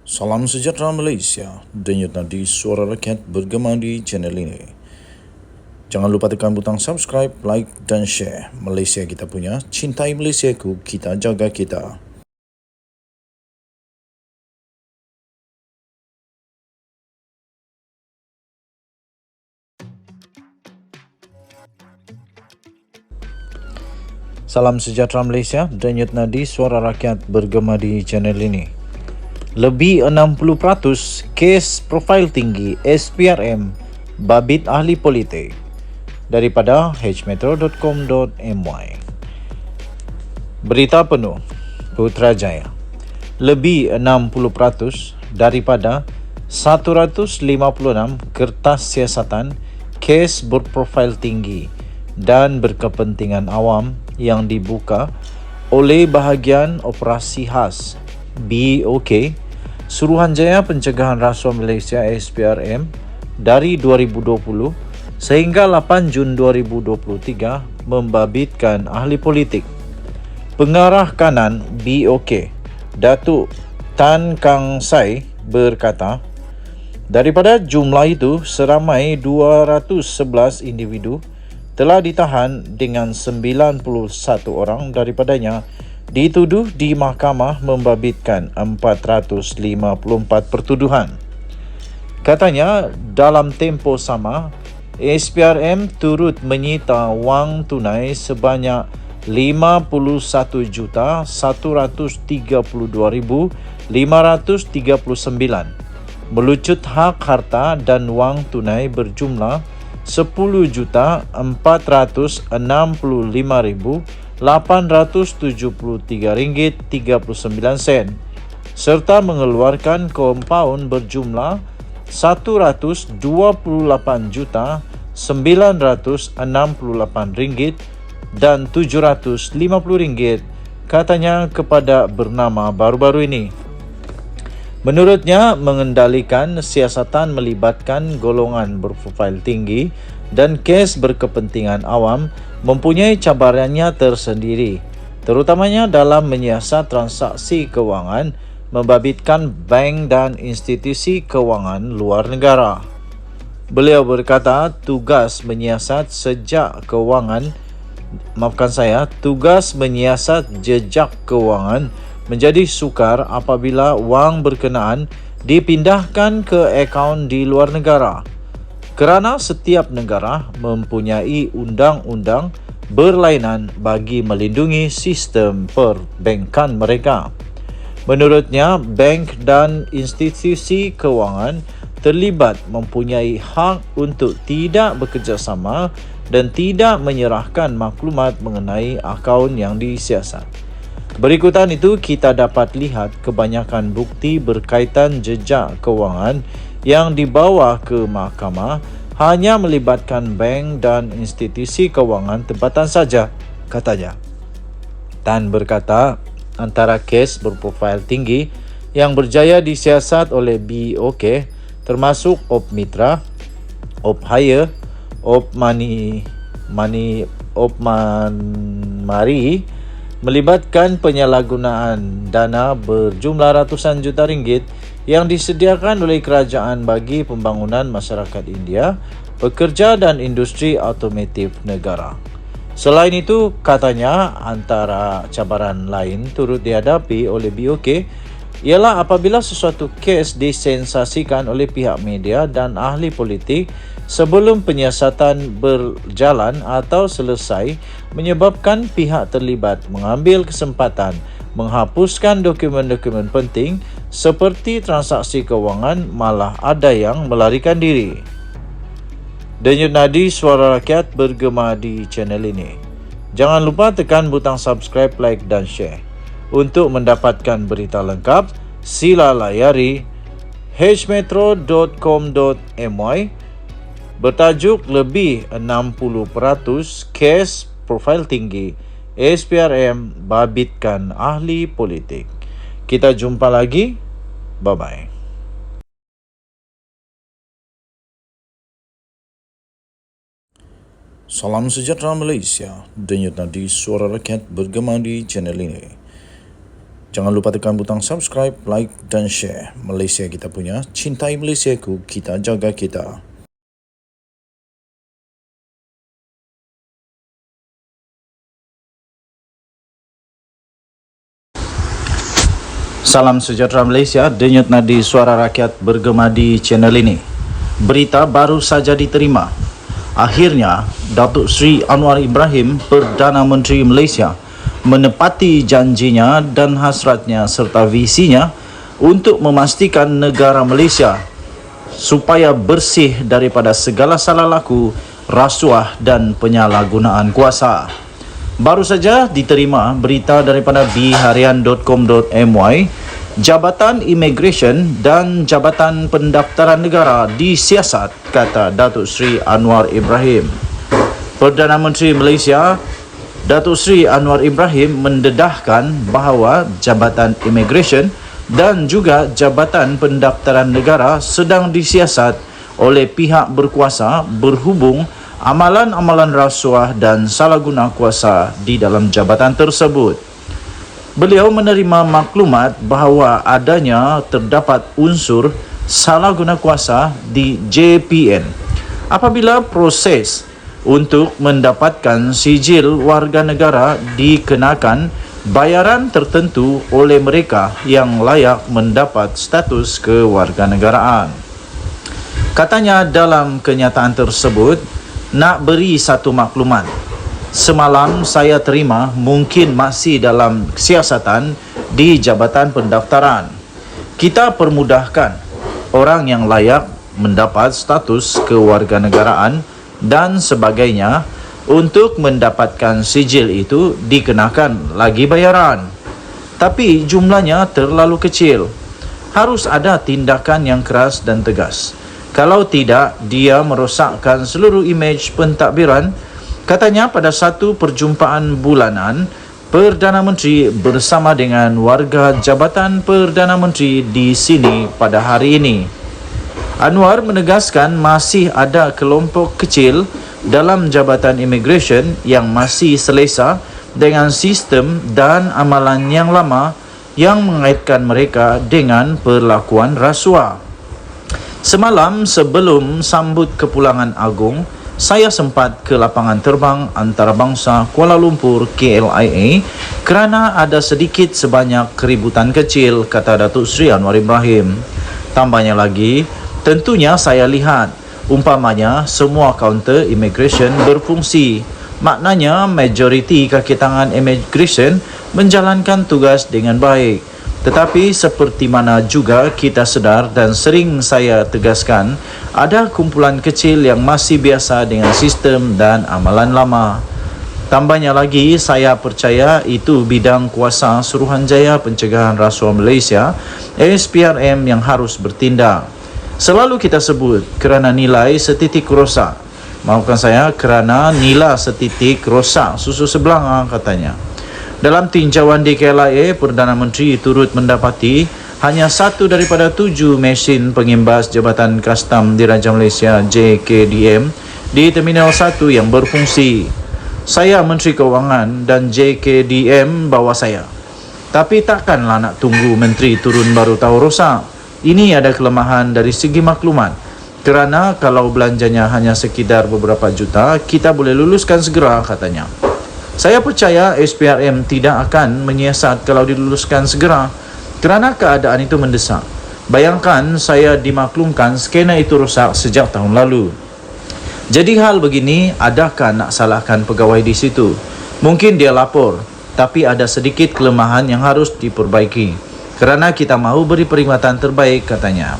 Salam sejahtera Malaysia, denyut nadi suara rakyat bergema di channel ini. Jangan lupa tekan butang subscribe, like dan share. Malaysia kita punya, cintai Malaysiaku, kita jaga kita. Salam sejahtera Malaysia, denyut nadi suara rakyat bergema di channel ini. Lebih 60% kes profil tinggi SPRM babit ahli politik. Daripada hmetro.com.my. Berita penuh Putrajaya. Lebih 60% daripada 156 kertas siasatan kes berprofil tinggi dan berkepentingan awam yang dibuka oleh bahagian operasi khas BOK Suruhanjaya Pencegahan Rasuah Malaysia SPRM dari 2020 sehingga 8 Jun 2023 membabitkan ahli politik. Pengarah kanan BOK Datuk Tan Kang Sai berkata, daripada jumlah itu seramai 211 individu telah ditahan dengan 91 orang daripadanya dituduh di mahkamah membabitkan 454 pertuduhan. Katanya dalam tempoh sama, SPRM turut menyita wang tunai sebanyak 51,132,539 melucut hak harta dan wang tunai berjumlah 10,465,873 ringgit 39 sen serta mengeluarkan kompaun berjumlah 128,968 ringgit dan 750 ringgit, katanya kepada bernama baru-baru ini. Menurutnya, mengendalikan siasatan melibatkan golongan berprofil tinggi dan kes berkepentingan awam mempunyai cabarannya tersendiri, terutamanya dalam menyiasat transaksi kewangan membabitkan bank dan institusi kewangan luar negara. Beliau berkata tugas menyiasat jejak kewangan menjadi sukar apabila wang berkenaan dipindahkan ke akaun di luar negara. Kerana setiap negara mempunyai undang-undang berlainan bagi melindungi sistem perbankan mereka. Menurutnya, bank dan institusi kewangan terlibat mempunyai hak untuk tidak bekerjasama dan tidak menyerahkan maklumat mengenai akaun yang disiasat. Berikutan itu kita dapat lihat kebanyakan bukti berkaitan jejak kewangan yang dibawa ke mahkamah hanya melibatkan bank dan institusi kewangan tempatan saja, katanya. Tan berkata, antara kes berprofil tinggi yang berjaya disiasat oleh BOK termasuk Op Mitra, Op Hire, Op Mari melibatkan penyalahgunaan dana berjumlah ratusan juta ringgit yang disediakan oleh kerajaan bagi pembangunan masyarakat India, pekerja dan industri automotif negara. Selain itu, katanya antara cabaran lain turut dihadapi oleh BOK ialah apabila sesuatu kes disensasikan oleh pihak media dan ahli politik sebelum penyiasatan berjalan atau selesai menyebabkan pihak terlibat mengambil kesempatan menghapuskan dokumen-dokumen penting seperti transaksi kewangan, malah ada yang melarikan diri. Denyut nadi suara rakyat bergema di channel ini. Jangan lupa tekan butang subscribe, like dan share. Untuk mendapatkan berita lengkap, sila layari hmetro.com.my bertajuk lebih 60% kes profil tinggi SPRM babitkan ahli politik. Kita jumpa lagi. Bye-bye. Salam sejahtera Malaysia, denyut nadi suara rakyat bergema di channel ini. Jangan lupa tekan butang subscribe, like dan share. Malaysia kita punya, cintai Malaysiaku, kita jaga kita. Salam sejahtera Malaysia, denyut nadi suara rakyat bergema di channel ini. Berita baru saja diterima. Akhirnya, Datuk Seri Anwar Ibrahim, Perdana Menteri Malaysia, menepati janjinya dan hasratnya serta visinya untuk memastikan negara Malaysia supaya bersih daripada segala salah laku, rasuah dan penyalahgunaan kuasa. Baru saja diterima berita daripada bharian.com.my, Jabatan Immigration dan Jabatan Pendaftaran Negara disiasat, kata Datuk Seri Anwar Ibrahim. Perdana Menteri Malaysia Datuk Seri Anwar Ibrahim mendedahkan bahawa Jabatan Immigration dan juga Jabatan Pendaftaran Negara sedang disiasat oleh pihak berkuasa berhubung amalan-amalan rasuah dan salah guna kuasa di dalam jabatan tersebut. Beliau menerima maklumat bahawa adanya terdapat unsur salah guna kuasa di JPN apabila proses untuk mendapatkan sijil warga negara dikenakan bayaran tertentu oleh mereka yang layak mendapat status kewarganegaraan. Katanya dalam kenyataan tersebut, nak beri satu maklumat. Semalam saya terima mungkin masih dalam siasatan di Jabatan Pendaftaran. Kita permudahkan orang yang layak mendapat status kewarganegaraan dan sebagainya untuk mendapatkan sijil itu dikenakan lagi bayaran. Tapi jumlahnya terlalu kecil. Harus ada tindakan yang keras dan tegas. Kalau tidak, dia merosakkan seluruh imej pentadbiran. Katanya pada satu perjumpaan bulanan, Perdana Menteri bersama dengan warga Jabatan Perdana Menteri di sini pada hari ini. Anwar menegaskan masih ada kelompok kecil dalam Jabatan Immigration yang masih selesa dengan sistem dan amalan yang lama yang mengaitkan mereka dengan perlakuan rasuah. Semalam sebelum sambut kepulangan agung, saya sempat ke lapangan terbang antarabangsa Kuala Lumpur KLIA kerana ada sedikit sebanyak keributan kecil, kata Datuk Seri Anwar Ibrahim. Tambahnya lagi, tentunya saya lihat umpamanya semua kaunter immigration berfungsi. Maknanya majoriti kaki tangan immigration menjalankan tugas dengan baik. Tetapi seperti mana juga kita sedar dan sering saya tegaskan, ada kumpulan kecil yang masih biasa dengan sistem dan amalan lama. Tambahnya lagi, saya percaya itu bidang kuasa Suruhanjaya Pencegahan Rasuah Malaysia SPRM yang harus bertindak. Selalu kita sebut kerana nilai setitik rosak. Maafkan saya, kerana nilai setitik rosak susu sebelanga, katanya. Dalam tinjauan di KLIA, Perdana Menteri turut mendapati hanya satu daripada 7 mesin pengimbas Jabatan Kastam Diraja Malaysia JKDM di Terminal 1 yang berfungsi. Saya Menteri Kewangan dan JKDM bawa saya. Tapi takkanlah nak tunggu Menteri turun baru tahu rosak. Ini ada kelemahan dari segi maklumat. Kerana kalau belanjanya hanya sekedar beberapa juta, kita boleh luluskan segera, katanya. Saya percaya SPRM tidak akan menyiasat kalau diluluskan segera kerana keadaan itu mendesak. Bayangkan saya dimaklumkan skena itu rosak sejak tahun lalu. Jadi hal begini, adakah nak salahkan pegawai di situ? Mungkin dia lapor, tapi ada sedikit kelemahan yang harus diperbaiki. Kerana kita mahu beri peringatan terbaik, katanya.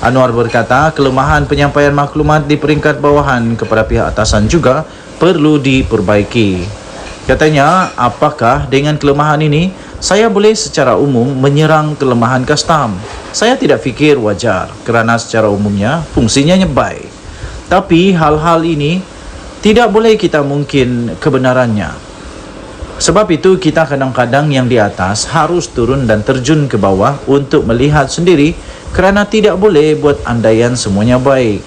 Anwar berkata kelemahan penyampaian maklumat di peringkat bawahan kepada pihak atasan juga perlu diperbaiki. Katanya, apakah dengan kelemahan ini saya boleh secara umum menyerang kelemahan kastam? Saya tidak fikir wajar kerana secara umumnya fungsinya baik. Tapi hal-hal ini tidak boleh kita mungkin kebenarannya. Sebab itu kita kadang-kadang yang di atas harus turun dan terjun ke bawah untuk melihat sendiri kerana tidak boleh buat andaian semuanya baik.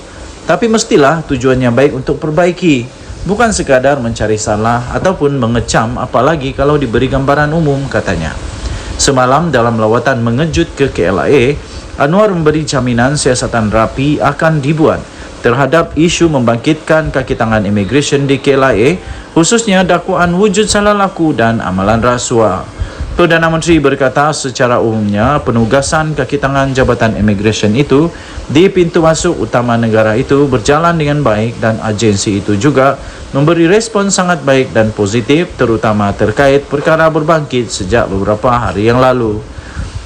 Tapi mestilah tujuannya baik untuk perbaiki, bukan sekadar mencari salah ataupun mengecam, apalagi kalau diberi gambaran umum, katanya. Semalam dalam lawatan mengejut ke KLIA, Anwar memberi jaminan siasatan rapi akan dibuat terhadap isu membangkitkan kaki tangan imigresen di KLIA, khususnya dakwaan wujud salah laku dan amalan rasuah. Perdana Menteri berkata secara umumnya penugasan kaki tangan Jabatan Imigresen itu di pintu masuk utama negara itu berjalan dengan baik dan agensi itu juga memberi respon sangat baik dan positif terutama terkait perkara berbangkit sejak beberapa hari yang lalu.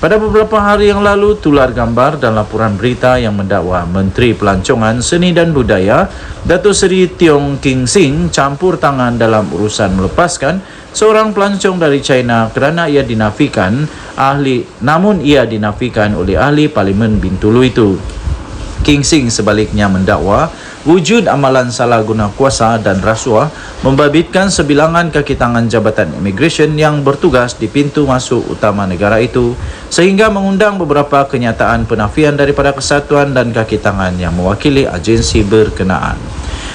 Pada beberapa hari yang lalu, tular gambar dan laporan berita yang mendakwa Menteri Pelancongan Seni dan Budaya Datuk Seri Tiong King Sing campur tangan dalam urusan melepaskan seorang pelancong dari China kerana ia dinafikan oleh ahli Parlimen Bintulu itu. King Sing sebaliknya mendakwa wujud amalan salah guna kuasa dan rasuah membabitkan sebilangan kaki tangan Jabatan Imigresen yang bertugas di pintu masuk utama negara itu sehingga mengundang beberapa kenyataan penafian daripada kesatuan dan kaki tangan yang mewakili agensi berkenaan.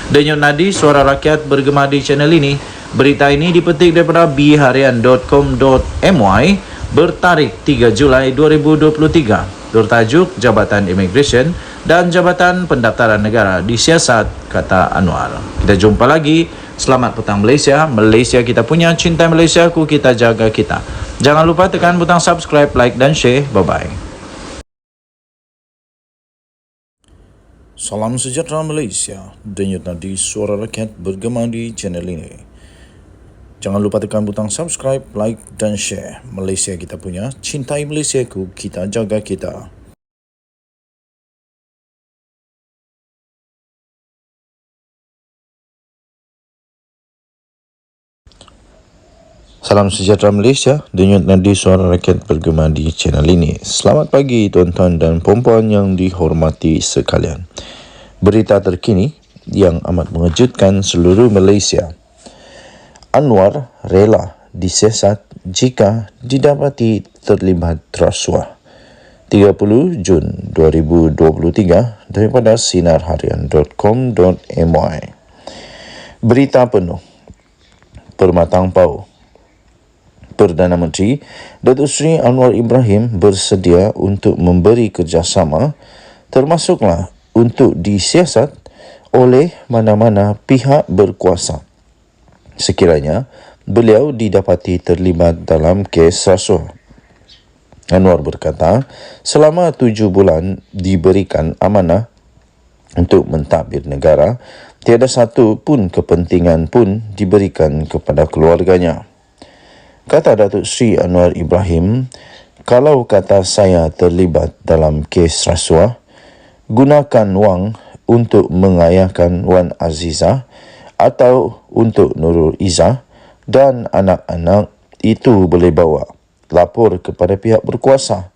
Denyut nadi Suara Rakyat bergema di channel ini. Berita ini dipetik daripada bharian.com.my bertarikh 3 Julai 2023. Bertajuk Jabatan Imigresen dan Jabatan Pendaftaran Negara disiasat, kata Anwar. Kita jumpa lagi. Selamat petang Malaysia. Malaysia kita punya, cinta Malaysia ku, kita jaga kita. Jangan lupa tekan butang subscribe, like dan share. Bye-bye. Salam sejahtera Malaysia. Denyut nadi Suara Rakyat bergema di channel ini. Jangan lupa tekan butang subscribe, like dan share. Malaysia kita punya, cintai Malaysia ku, kita jaga kita. Salam sejahtera Malaysia, denyut nadi Suara Rakyat bergema di channel ini. Selamat pagi tuan-tuan dan puan-puan yang dihormati sekalian. Berita terkini yang amat mengejutkan seluruh Malaysia. Anwar rela disiasat jika didapati terlibat rasuah. 30 Jun 2023 daripada sinarharian.com.my. Berita penuh. Permatang Pau. Perdana Menteri Datuk Seri Anwar Ibrahim bersedia untuk memberi kerjasama termasuklah untuk disiasat oleh mana-mana pihak berkuasa sekiranya beliau didapati terlibat dalam kes rasuah. Anwar berkata, selama 7 bulan diberikan amanah untuk mentadbir negara, tiada satu pun kepentingan pun diberikan kepada keluarganya. Kata Datuk Seri Anwar Ibrahim, kalau kata saya terlibat dalam kes rasuah, gunakan wang untuk mengayahkan Wan Azizah atau untuk Nurul Izzah dan anak-anak itu boleh bawa lapor kepada pihak berkuasa.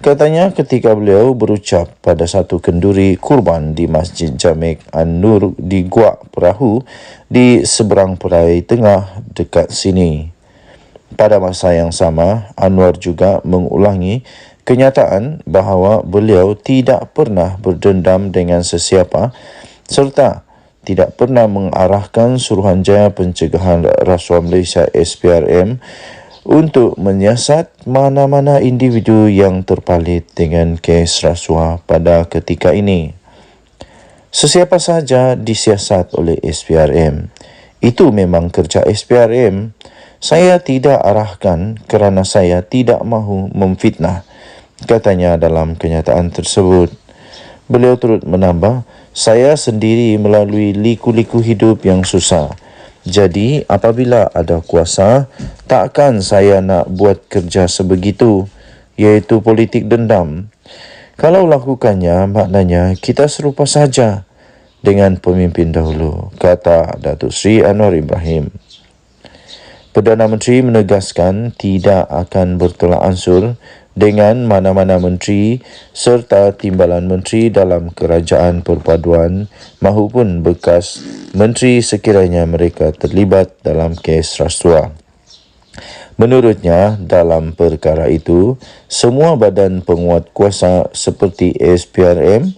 Katanya ketika beliau berucap pada satu kenduri kurban di Masjid Jamek An-Nur di Guak Perahu di seberang Perai Tengah dekat sini. Pada masa yang sama, Anwar juga mengulangi kenyataan bahawa beliau tidak pernah berdendam dengan sesiapa serta tidak pernah mengarahkan Suruhanjaya Pencegahan Rasuah Malaysia SPRM untuk menyiasat mana-mana individu yang terpalit dengan kes rasuah pada ketika ini. Sesiapa sahaja disiasat oleh SPRM. Itu memang kerja SPRM. Saya tidak arahkan kerana saya tidak mahu memfitnah, katanya dalam kenyataan tersebut. Beliau turut menambah, saya sendiri melalui liku-liku hidup yang susah. Jadi, apabila ada kuasa, takkan saya nak buat kerja sebegitu, iaitu politik dendam. Kalau lakukannya, maknanya kita serupa saja dengan pemimpin dahulu, kata Datuk Seri Anwar Ibrahim. Perdana Menteri menegaskan tidak akan bertolak ansur dengan mana-mana menteri serta timbalan menteri dalam kerajaan perpaduan mahupun bekas menteri sekiranya mereka terlibat dalam kes rasuah. Menurutnya, dalam perkara itu, semua badan penguat kuasa seperti SPRM,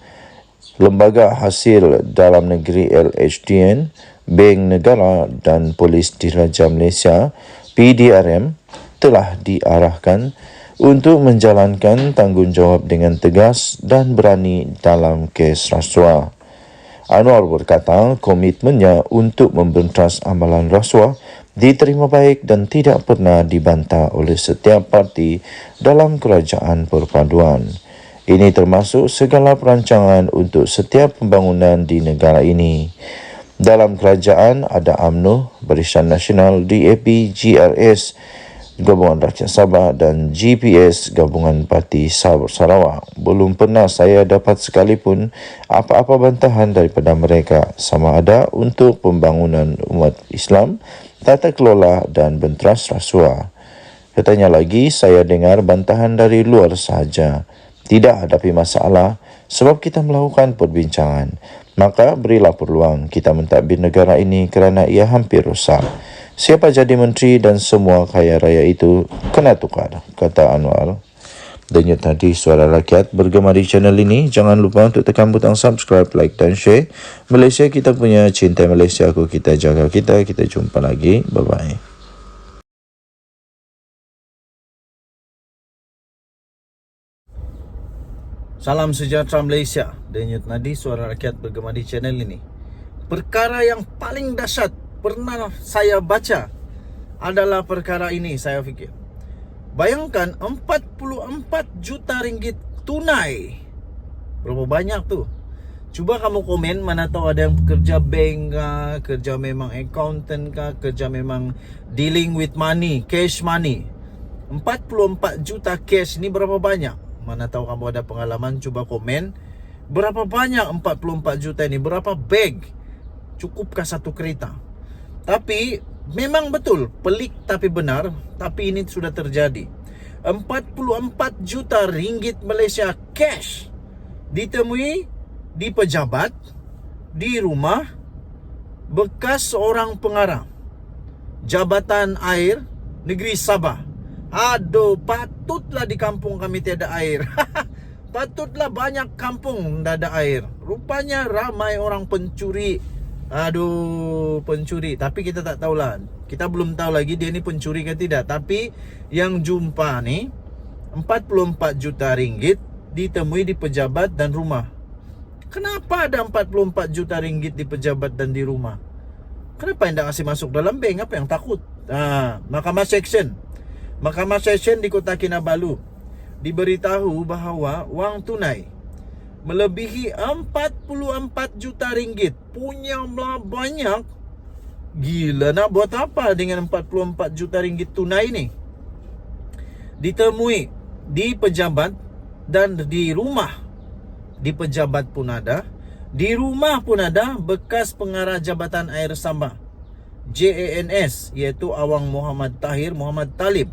Lembaga Hasil Dalam Negeri LHDN, Bank Negara dan Polis Diraja Malaysia PDRM telah diarahkan untuk menjalankan tanggungjawab dengan tegas dan berani dalam kes rasuah. Anwar berkata komitmennya untuk membentas amalan rasuah diterima baik dan tidak pernah dibantah oleh setiap parti dalam kerajaan perpaduan. Ini termasuk segala perancangan untuk setiap pembangunan di negara ini. Dalam kerajaan ada UMNO, Barisan Nasional, DAP, GRS, Gabungan Rakyat Sabah dan GPS Gabungan Parti Sarawak. Belum pernah saya dapat sekalipun apa-apa bantahan daripada mereka sama ada untuk pembangunan umat Islam, tata kelola dan benteras rasuah. Katanya lagi, saya dengar bantahan dari luar sahaja. Tidak hadapi masalah sebab kita melakukan perbincangan. Maka berilah peluang kita mentadbir negara ini kerana ia hampir rosak. Siapa jadi menteri dan semua kaya raya itu kena tukar, kata Anwar. Denyut tadi Suara Rakyat bergema di channel ini. Jangan lupa untuk tekan butang subscribe, like dan share. Malaysia kita punya, cinta Malaysia aku, kita jaga kita. Kita jumpa lagi. Bye-bye. Salam sejahtera Malaysia. Denyut nadi Suara Rakyat bergema di channel ini. Perkara yang paling dahsyat pernah saya baca adalah perkara ini, saya fikir. Bayangkan 44 juta ringgit tunai. Berapa banyak tu? Cuba kamu komen, mana tahu ada yang kerja bank kah, kerja memang accountant kah, kerja memang dealing with money, cash money. 44 juta cash ni berapa banyak? Mana tahu kamu ada pengalaman, cuba komen. Berapa banyak 44 juta ini? Berapa bag? Cukupkah satu kereta? Tapi memang betul, pelik tapi benar, tapi ini sudah terjadi. 44 juta ringgit Malaysia cash ditemui di pejabat, di rumah bekas seorang pengarah Jabatan Air Negeri Sabah. Aduh, patutlah di kampung kami tiada air. Patutlah banyak kampung tidak ada air. Rupanya ramai orang pencuri. Aduh, pencuri. Tapi kita tak tahulah. Kita belum tahu lagi dia ni pencuri ke tidak. Tapi yang jumpa ni 44 juta ringgit ditemui di pejabat dan rumah. Kenapa ada 44 juta ringgit di pejabat dan di rumah? Kenapa tidak kasih masuk dalam bank? Apa yang takut? Mahkamah Seksyen di Kota Kinabalu diberitahu bahawa wang tunai melebihi 44 juta ringgit. Punya banyak. Gila, nak buat apa dengan 44 juta ringgit tunai ni? Ditemui di pejabat dan di rumah. Di pejabat pun ada, di rumah pun ada bekas pengarah Jabatan Air Sabah, JANS, iaitu Awang Muhammad Tahir Muhammad Talib.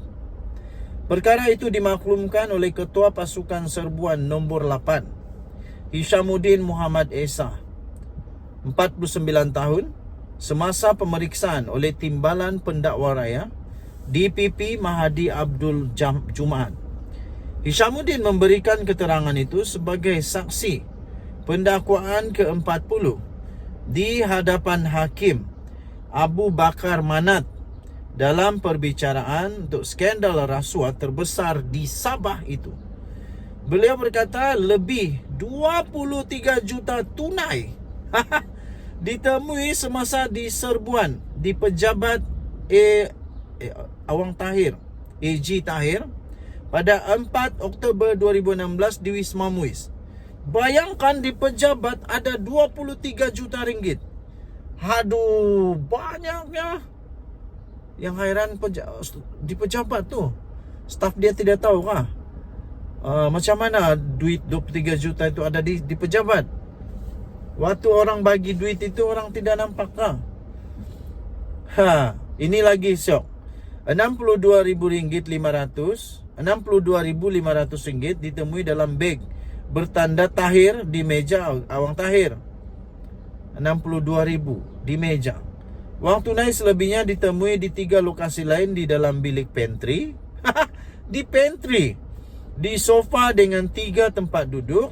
Perkara itu dimaklumkan oleh Ketua Pasukan Serbuan nombor 8, Hishamuddin Muhammad Esa, 49 tahun, semasa pemeriksaan oleh Timbalan Pendakwa Raya DPP Mahadi Abdul Jumaat. Hishamuddin memberikan keterangan itu sebagai saksi pendakwaan ke-40 di hadapan Hakim Abu Bakar Manat dalam perbicaraan untuk skandal rasuah terbesar di Sabah itu. Beliau berkata lebih 23 juta tunai ditemui semasa di serbuan di pejabat Awang Tahir, AG Tahir, pada 4 Oktober 2016 di Wisma Muiz. Bayangkan di pejabat ada 23 juta ringgit. Aduh, banyaknya. Yang hairan di pejabat tu, staf dia tidak tahu kah? Macam mana duit 23 juta itu ada di pejabat? Waktu orang bagi duit itu orang tidak nampak kah? Ini lagi syok. RM62.500 ditemui dalam beg bertanda Tahir di meja Awang Tahir. 62,000 di meja. Wang tunai selebihnya ditemui di 3 lokasi lain di dalam bilik pantry. Di pantry, di sofa dengan 3 tempat duduk,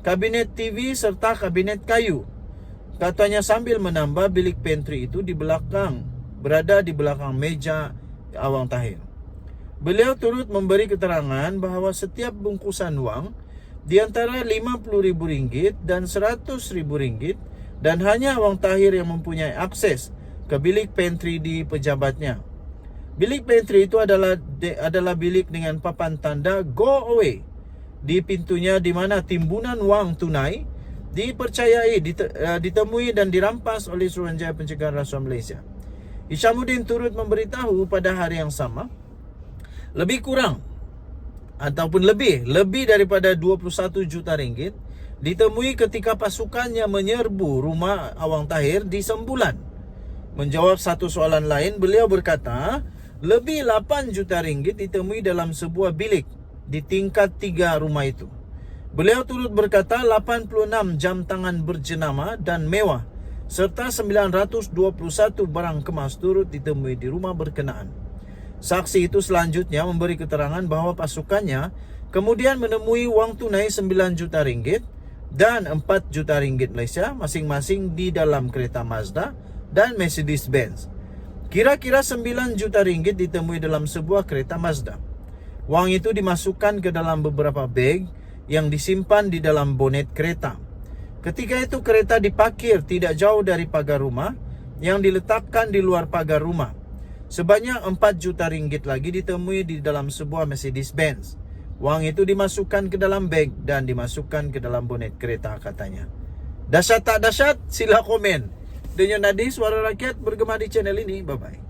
kabinet TV serta kabinet kayu. Katanya sambil menambah bilik pantry itu di belakang, berada di belakang meja Awang Tahir. Beliau turut memberi keterangan bahawa setiap bungkusan wang di antara RM50,000 dan RM100,000 dan hanya Wang Tahir yang mempunyai akses ke bilik pantry di pejabatnya. Bilik pantry itu adalah bilik dengan papan tanda Go Away di pintunya, di mana timbunan wang tunai dipercayai ditemui dan dirampas oleh Suruhanjaya Pencegahan Rasuah Malaysia. Hishamuddin turut memberitahu pada hari yang sama, lebih daripada RM21 juta ditemui ketika pasukannya menyerbu rumah Wang Tahir di Sembulan. Menjawab satu soalan lain, beliau berkata, lebih RM8 juta ditemui dalam sebuah bilik di tingkat 3 rumah itu. Beliau turut berkata 86 jam tangan berjenama dan mewah serta 921 barang kemas turut ditemui di rumah berkenaan. Saksi itu selanjutnya memberi keterangan bahawa pasukannya kemudian menemui wang tunai RM9 juta dan RM4 juta Malaysia masing-masing di dalam kereta Mazda dan Mercedes-Benz. Kira-kira RM9 juta ditemui dalam sebuah kereta Mazda. Wang itu dimasukkan ke dalam beberapa beg yang disimpan di dalam bonet kereta. Ketika itu kereta diparkir tidak jauh dari pagar rumah yang diletakkan di luar pagar rumah. Sebanyak RM4 juta lagi ditemui di dalam sebuah Mercedes-Benz. Wang itu dimasukkan ke dalam beg dan dimasukkan ke dalam bonet kereta, katanya. Dahsyat tak dahsyat? Sila komen. Denyo Nadi, Suara Rakyat, bergema di channel ini. Bye-bye.